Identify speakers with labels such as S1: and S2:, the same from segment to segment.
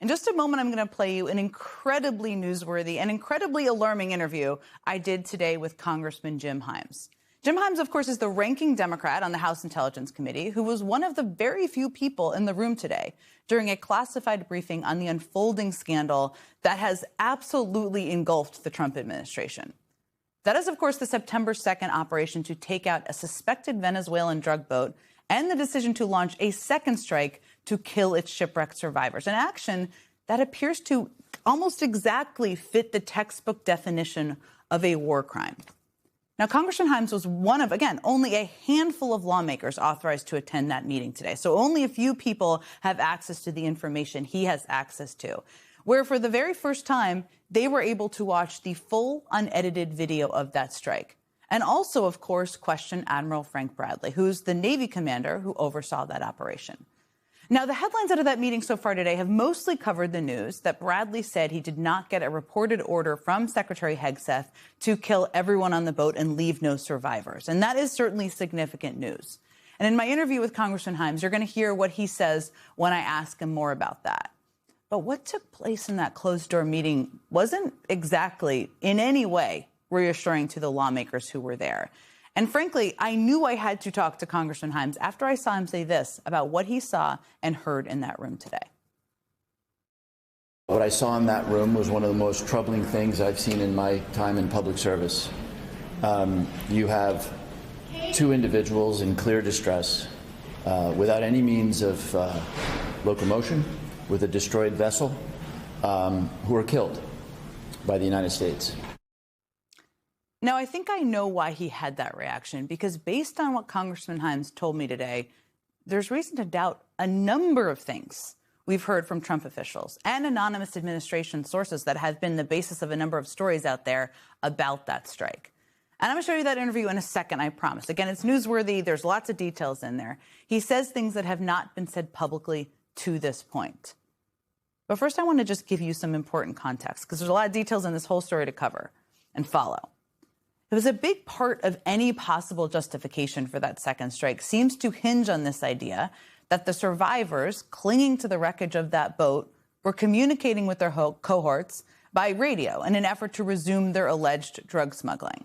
S1: In just a moment, I'm going to play you an incredibly newsworthy and incredibly alarming interview I did today with Congressman Jim Himes. Jim Himes, of course, is the ranking Democrat on the House Intelligence Committee, who was one of the very few people in the room today during a classified briefing on the unfolding scandal that has absolutely engulfed the Trump administration. That is, of course, the September 2nd operation to take out a suspected Venezuelan drug boat and the decision to launch a second strike to kill its shipwrecked survivors, an action that appears to almost exactly fit the textbook definition of a war crime. Now, Congressman Himes was one of, again, only a handful of lawmakers authorized to attend that meeting today. So only a few people have access to the information he has access to, where for the very first time, they were able to watch the full unedited video of that strike. And also, of course, question Admiral Frank Bradley, who's the Navy commander who oversaw that operation. Now, the headlines out of that meeting so far today have mostly covered the news that Bradley said he did not get a reported order from Secretary Hegseth to kill everyone on the boat and leave no survivors. And that is certainly significant news. And in my interview with Congressman Himes, you're going to hear what he says when I ask him more about that. But what took place in that closed-door meeting wasn't exactly in any way reassuring to the lawmakers who were there. And frankly, I knew I had to talk to Congressman Himes after I saw him say this about what he saw and heard in that room today.
S2: What I saw in that room was one of the most troubling things I've seen in my time in public service. You have two individuals in clear distress, without any means of locomotion, with a destroyed vessel, who were killed by the United States.
S1: Now, I think I know why he had that reaction, because based on what Congressman Himes told me today, there's reason to doubt a number of things we've heard from Trump officials and anonymous administration sources that have been the basis of a number of stories out there about that strike. And I'm going to show you that interview in a second, I promise. Again, it's newsworthy. There's lots of details in there. He says things that have not been said publicly to this point. But first, I want to just give you some important context, because there's a lot of details in this whole story to cover and follow. It was a big part of any possible justification for that second strike seems to hinge on this idea that the survivors clinging to the wreckage of that boat were communicating with their cohorts by radio in an effort to resume their alleged drug smuggling.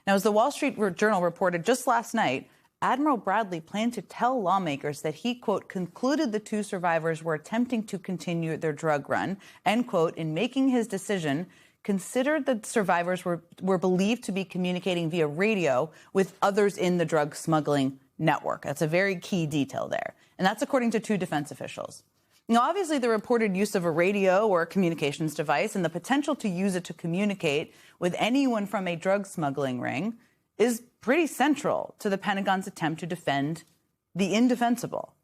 S1: Now, as the Wall Street Journal reported just last night, Admiral Bradley planned to tell lawmakers that he, quote, concluded the two survivors were attempting to continue their drug run, end quote, in making his decision, considered that survivors were believed to be communicating via radio with others in the drug smuggling network. That's a very key detail there. And that's according to two defense officials. Now, obviously, the reported use of a radio or a communications device and the potential to use it to communicate with anyone from a drug smuggling ring is pretty central to the Pentagon's attempt to defend the indefensible.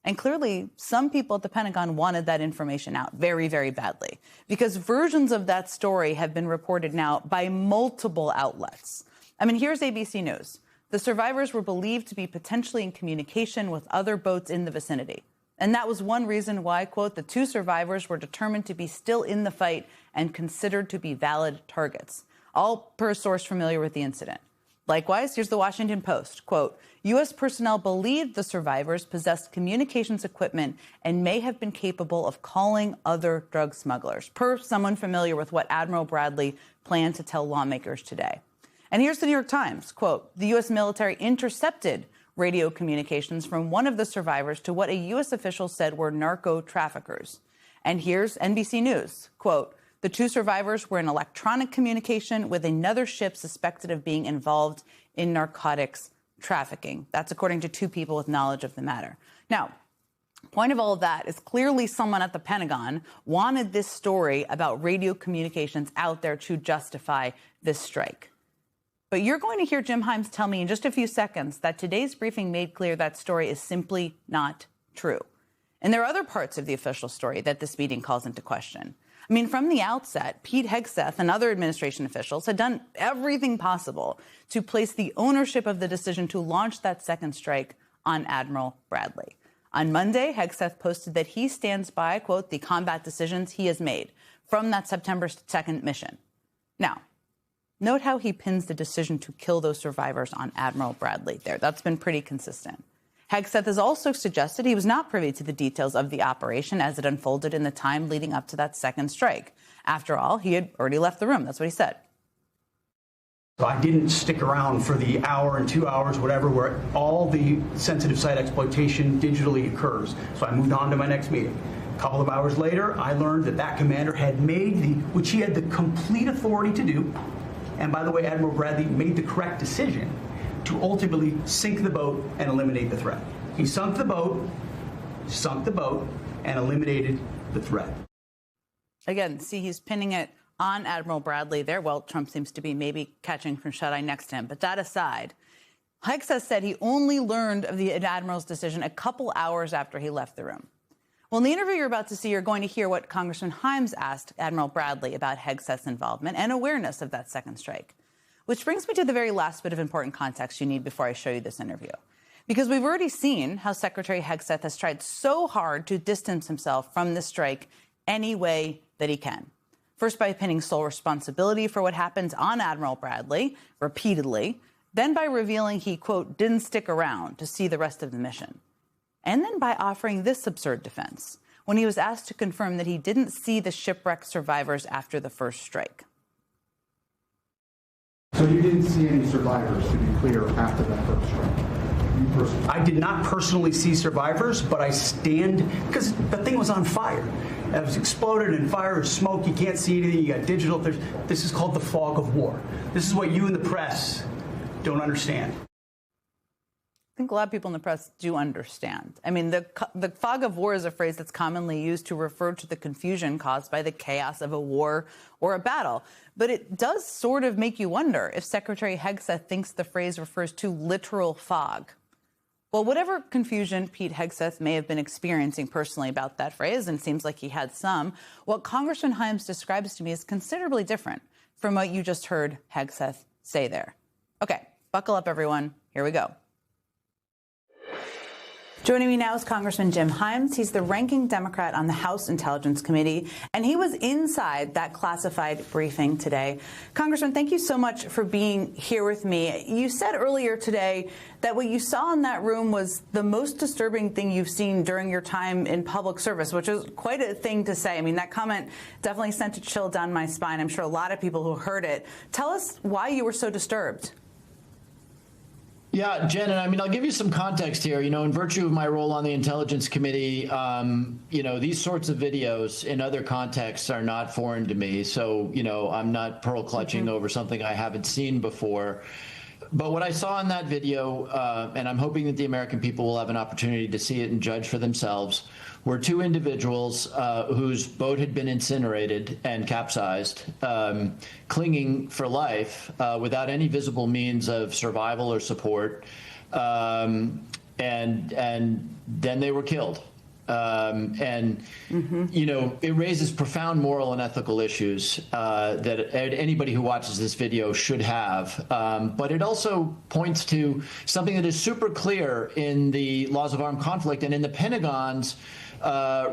S1: And clearly, some people at the Pentagon wanted that information out very, very badly, because versions of that story have been reported now by multiple outlets. I mean, here's ABC News. The survivors were believed to be potentially in communication with other boats in the vicinity. And that was one reason why, quote, the two survivors were determined to be still in the fight and considered to be valid targets, all per a source familiar with the incident. Likewise, here's the Washington Post, quote, U.S. personnel believed the survivors possessed communications equipment and may have been capable of calling other drug smugglers, per someone familiar with what Admiral Bradley planned to tell lawmakers today. And here's the New York Times, quote, the U.S. military intercepted radio communications from one of the survivors to what a U.S. official said were narco traffickers. And here's NBC News, quote, the two survivors were in electronic communication with another ship suspected of being involved in narcotics trafficking. That's according to two people with knowledge of the matter. Now, point of all of that is clearly someone at the Pentagon wanted this story about radio communications out there to justify this strike. But you're going to hear Jim Himes tell me in just a few seconds that today's briefing made clear that story is simply not true. And there are other parts of the official story that this meeting calls into question. I mean, from the outset, Pete Hegseth and other administration officials had done everything possible to place the ownership of the decision to launch that second strike on Admiral Bradley. On Monday, Hegseth posted that he stands by, quote, the combat decisions he has made from that September 2nd mission. Now, note how he pins the decision to kill those survivors on Admiral Bradley there. That's been pretty consistent. Hegseth has also suggested he was not privy to the details of the operation as it unfolded in the time leading up to that second strike. After all, he had already left the room. That's what he said.
S3: So I didn't stick around for the hour and 2 hours, whatever, where all the sensitive site exploitation digitally occurs. So I moved on to my next meeting. A couple of hours later, I learned that that commander had made which he had the complete authority to do, and by the way, Admiral Bradley made the correct decision to ultimately sink the boat and eliminate the threat. He sunk the boat, and eliminated the threat.
S1: Again, see, he's pinning it on Admiral Bradley there. Well, Trump seems to be maybe catching from shut-eye next to him. But that aside, Hegseth said he only learned of the Admiral's decision a couple hours after he left the room. Well, in the interview you're about to see, you're going to hear what Congressman Hyams asked Admiral Bradley about Hegseth's involvement and awareness of that second strike. Which brings me to the very last bit of important context you need before I show you this interview. Because we've already seen how Secretary Hegseth has tried so hard to distance himself from this strike any way that he can. First by pinning sole responsibility for what happens on Admiral Bradley repeatedly, then by revealing he, quote, didn't stick around to see the rest of the mission. And then by offering this absurd defense when he was asked to confirm that he didn't see the shipwreck survivors after the first strike.
S4: So you didn't see any survivors, to be clear, after that first strike?
S3: I did not personally see survivors, but I stand, because the thing was on fire. It was exploded and fire or smoke. You can't see anything. You got digital. This is called the fog of war. This is what you in the press don't understand.
S1: I think a lot of people in the press do understand. I mean, the fog of war is a phrase that's commonly used to refer to the confusion caused by the chaos of a war or a battle. But it does sort of make you wonder if Secretary Hegseth thinks the phrase refers to literal fog. Well, whatever confusion Pete Hegseth may have been experiencing personally about that phrase, and it seems like he had some, what Congressman Hyams describes to me is considerably different from what you just heard Hegseth say there. Okay, buckle up, everyone. Here we go. Joining me now is Congressman Jim Hyams. He's the ranking Democrat on the House Intelligence Committee, and he was inside that classified briefing today. Congressman, thank you so much for being here with me. You said earlier today that what you saw in that room was the most disturbing thing you've seen during your time in public service, which is quite a thing to say. I mean, that comment definitely sent a chill down my spine. I'm sure a lot of people who heard it. Tell us why you were so disturbed.
S2: Yeah, Jen, and I mean, I'll give you some context here. You know, in virtue of my role on the Intelligence Committee, you know, these sorts of videos in other contexts are not foreign to me. So, you know, I'm not pearl clutching over something I haven't seen before. But what I saw in that video, and I'm hoping that the American people will have an opportunity to see it and judge for themselves, were two individuals whose boat had been incinerated and capsized, clinging for life without any visible means of survival or support, and then they were killed. You know, it raises profound moral and ethical issues that anybody who watches this video should have. But it also points to something that is super clear in the laws of armed conflict and in the Pentagon's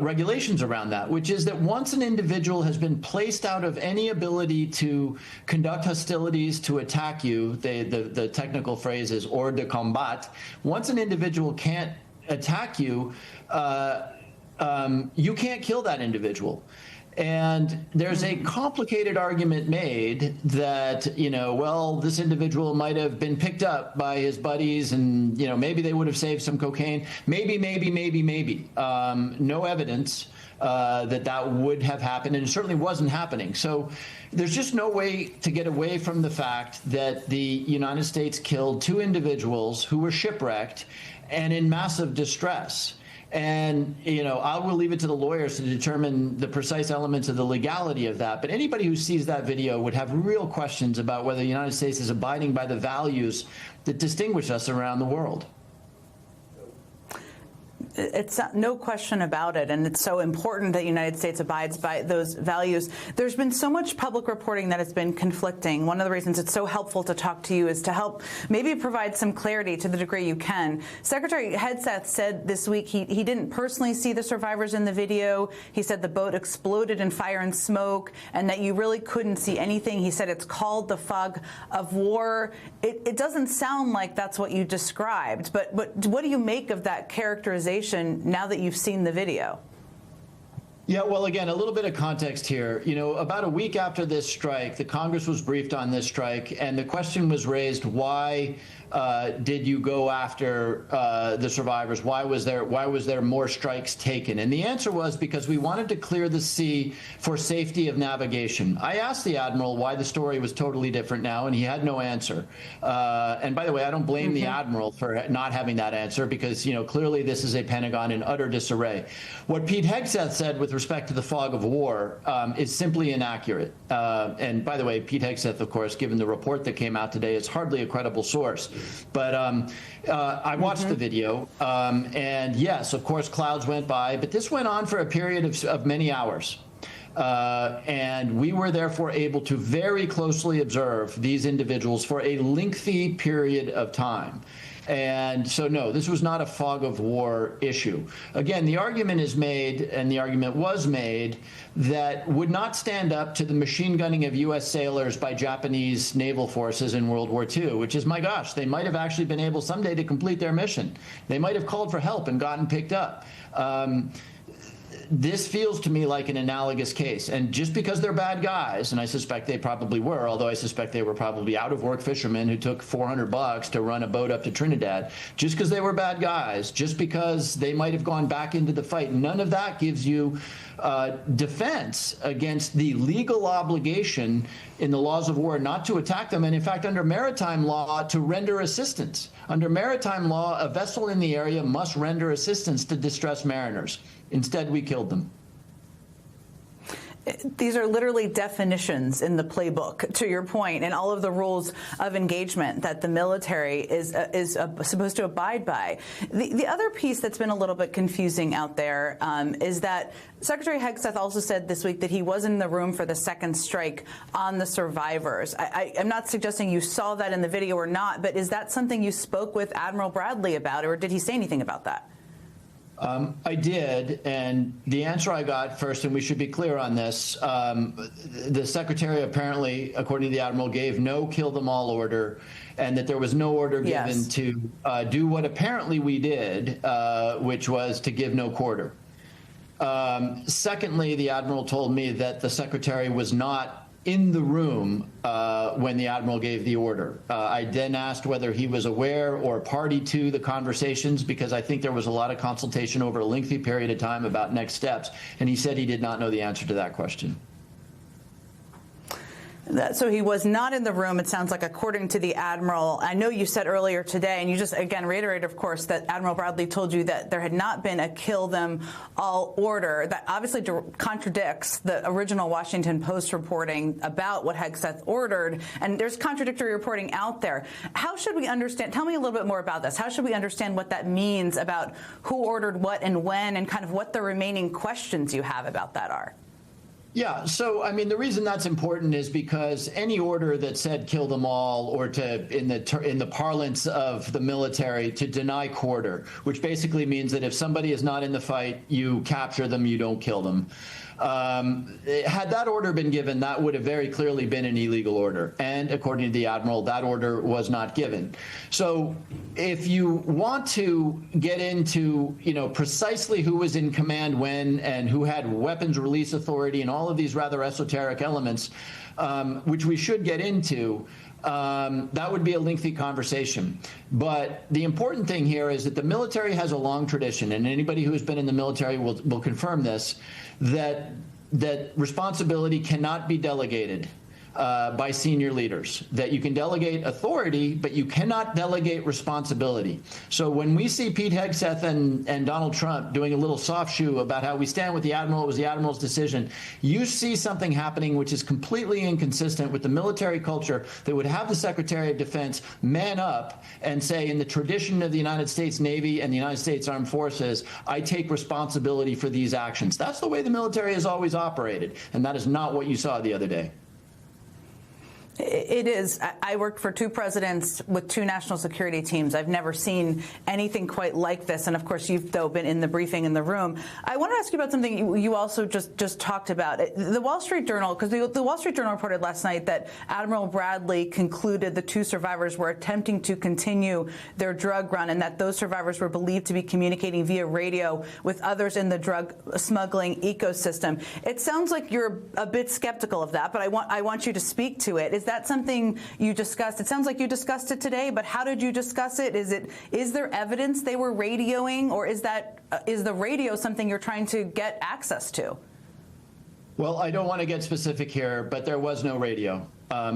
S2: regulations around that, which is that once an individual has been placed out of any ability to conduct hostilities, to attack you, the technical phrase is hors de combat, once an individual can't attack you, you can't kill that individual. And there's a complicated argument made that, you know, well, this individual might have been picked up by his buddies and, you know, maybe they would have saved some cocaine. Maybe. No evidence that would have happened, and it certainly wasn't happening. So there's just no way to get away from the fact that the United States killed two individuals who were shipwrecked and in massive distress. And, you know, I will leave it to the lawyers to determine the precise elements of the legality of that. But anybody who sees that video would have real questions about whether the United States is abiding by the values that distinguish us around the world.
S1: It's no question about it, and it's so important that the United States abides by those values. There's been so much public reporting that has been conflicting. One of the reasons it's so helpful to talk to you is to help maybe provide some clarity to the degree you can. Secretary Hegseth said this week he didn't personally see the survivors in the video. He said the boat exploded in fire and smoke, and that you really couldn't see anything. He said it's called the fog of war. It doesn't sound like that's what you described, but what do you make of that characterization now that you've seen the video?
S2: Yeah, well, again, a little bit of context here. You know, about a week after this strike, the Congress was briefed on this strike, and the question was raised, why did you go after the survivors? Why was there more strikes taken? And the answer was because we wanted to clear the sea for safety of navigation. I asked the Admiral why the story was totally different now, and he had no answer. And by the way, I don't blame the Admiral for not having that answer because, you know, clearly this is a Pentagon in utter disarray. What Pete Hegseth said with respect to the fog of war is simply inaccurate. And by the way, Pete Hegseth, of course, given the report that came out today, is hardly a credible source. But I watched the video, and yes, of course, clouds went by, but this went on for a period of many hours. And we were therefore able to very closely observe these individuals for a lengthy period of time. And so, no, this was not a fog of war issue. Again, the argument is made, and the argument was made, that would not stand up to the machine gunning of U.S. sailors by Japanese naval forces in World War II, which is, my gosh, they might have actually been able someday to complete their mission. They might have called for help and gotten picked up. This feels to me like an analogous case. And just because they're bad guys, and I suspect they probably were, although I suspect they were probably out-of-work fishermen who took $400 to run a boat up to Trinidad, just because they were bad guys, just because they might have gone back into the fight, none of that gives you defense against the legal obligation in the laws of war not to attack them, and in fact, under maritime law, to render assistance. Under maritime law, a vessel in the area must render assistance to distressed mariners. Instead, we killed them.
S1: These are literally definitions in the playbook, to your point, and all of the rules of engagement that the military is supposed to abide by. The other piece that's been a little bit confusing out there is that Secretary Hegseth also said this week that he was in the room for the second strike on the survivors. I'm not suggesting you saw that in the video or not, but is that something you spoke with Admiral Bradley about, or did he say anything about that?
S2: I did, and the answer I got first, and we should be clear on this, the Secretary apparently, according to the Admiral, gave no kill them all order, and that there was no order given to do what apparently we did, which was to give no quarter. Secondly, the Admiral told me that the Secretary was not in the room when the Admiral gave the order. I then asked whether he was aware or party to the conversations, because I think there was a lot of consultation over a lengthy period of time about next steps, and he said he did not know the answer to that question.
S1: So he was not in the room, it sounds like, according to the Admiral. I know you said earlier today, and you just, again, reiterated, of course, that Admiral Bradley told you that there had not been a kill them all order. That obviously contradicts the original Washington Post reporting about what Hegseth ordered, and there's contradictory reporting out there. How should we understand, tell me a little bit more about this, how should we understand what that means about who ordered what and when, and kind of what the remaining questions you have about that are?
S2: Yeah, so I mean, the reason that's important is because any order that said kill them all, or to, in the parlance of the military, to deny quarter, which basically means that if somebody is not in the fight, you capture them, you don't kill them. Had that order been given, that would have very clearly been an illegal order. And according to the Admiral, that order was not given. So if you want to get into, you know, precisely who was in command when and who had weapons release authority and all of these rather esoteric elements, which we should get into, that would be a lengthy conversation. But the important thing here is that the military has a long tradition, and anybody who has been in the military will confirm this, that responsibility cannot be delegated. by senior leaders, that you can delegate authority, but you cannot delegate responsibility. So when we see Pete Hegseth and Donald Trump doing a little soft shoe about how we stand with the Admiral, it was the Admiral's decision, you see something happening which is completely inconsistent with the military culture that would have the Secretary of Defense man up and say, in the tradition of the United States Navy and the United States Armed Forces, I take responsibility for these actions. That's the way the military has always operated, and that is not what you saw the other day.
S1: It is. I worked for 2 presidents with 2 national security teams. I've never seen anything quite like this. And of course, you've, though, been in the briefing in the room. I want to ask you about something you also just talked about. The Wall Street Journal, because the Wall Street Journal reported last night that Admiral Bradley concluded the 2 survivors were attempting to continue their drug run and that those survivors were believed to be communicating via radio with others in the drug smuggling ecosystem. It sounds like you're a bit skeptical of that, but I want you to speak to it. Is that something you discussed? It sounds like you discussed it today, but how did you discuss it? Is there evidence they were radioing, or is the radio something you're trying to get access to?
S2: Well, I don't want to get specific here, but there was no radio.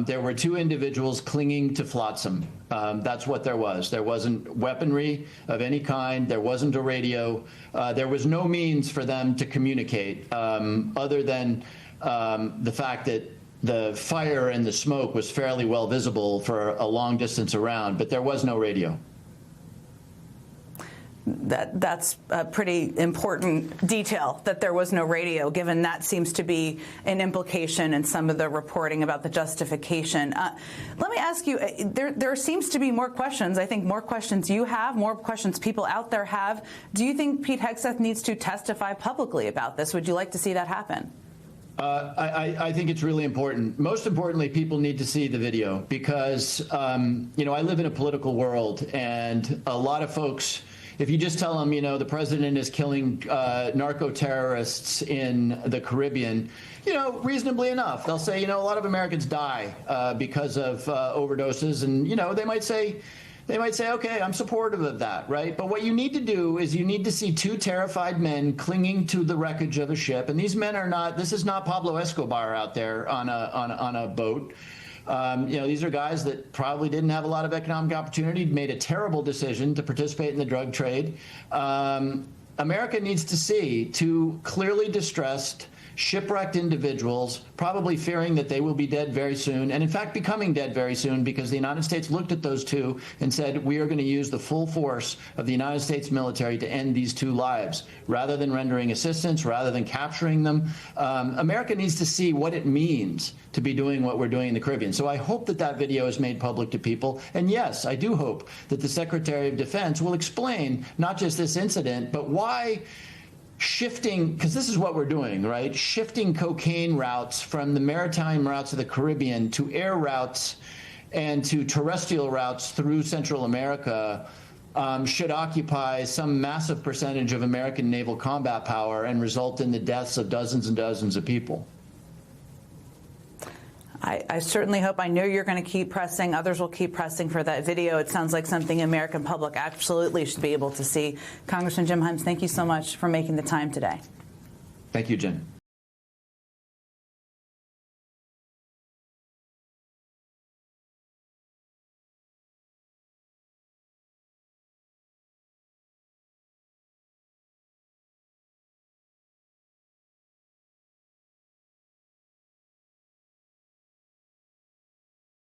S2: There were 2 individuals clinging to flotsam. That's what there was. There wasn't weaponry of any kind. There wasn't a radio. There was no means for them to communicate other than the fact that the fire and the smoke was fairly well visible for a long distance around, but there was no radio.
S1: That's a pretty important detail, that there was no radio, given that seems to be an implication in some of the reporting about the justification. Let me ask you, there seems to be more questions. I think more questions you have, more questions people out there have. Do you think Pete Hegseth needs to testify publicly about this? Would you like to see that happen?
S2: I think it's really important. Most importantly, people need to see the video because, you know, I live in a political world, and a lot of folks, if you just tell them, you know, the president is killing narco-terrorists in the Caribbean, you know, reasonably enough, they'll say, you know, a lot of Americans die because of overdoses, and, you know, they might say, okay, I'm supportive of that, right? But what you need to do is you need to see 2 terrified men clinging to the wreckage of a ship. And these men are not, this is not Pablo Escobar out there on a boat. You know, these are guys that probably didn't have a lot of economic opportunity, made a terrible decision to participate in the drug trade. America needs to see 2 clearly distressed, shipwrecked individuals, probably fearing that they will be dead very soon, and in fact becoming dead very soon, because the United States looked at those 2 and said, we are going to use the full force of the United States military to end these 2 lives, rather than rendering assistance, rather than capturing them. America needs to see what it means to be doing what we're doing in the Caribbean. So I hope that that video is made public to people. And yes, I do hope that the Secretary of Defense will explain not just this incident, but why shifting, because this is what we're doing, right? Shifting cocaine routes from the maritime routes of the Caribbean to air routes and to terrestrial routes through Central America should occupy some massive percentage of American naval combat power and result in the deaths of dozens and dozens of people.
S1: I certainly hope. I know you're going to keep pressing. Others will keep pressing for that video. It sounds like something the American public absolutely should be able to see. Congressman Jim Himes, thank you so much for making the time today.
S2: Thank you, Jen.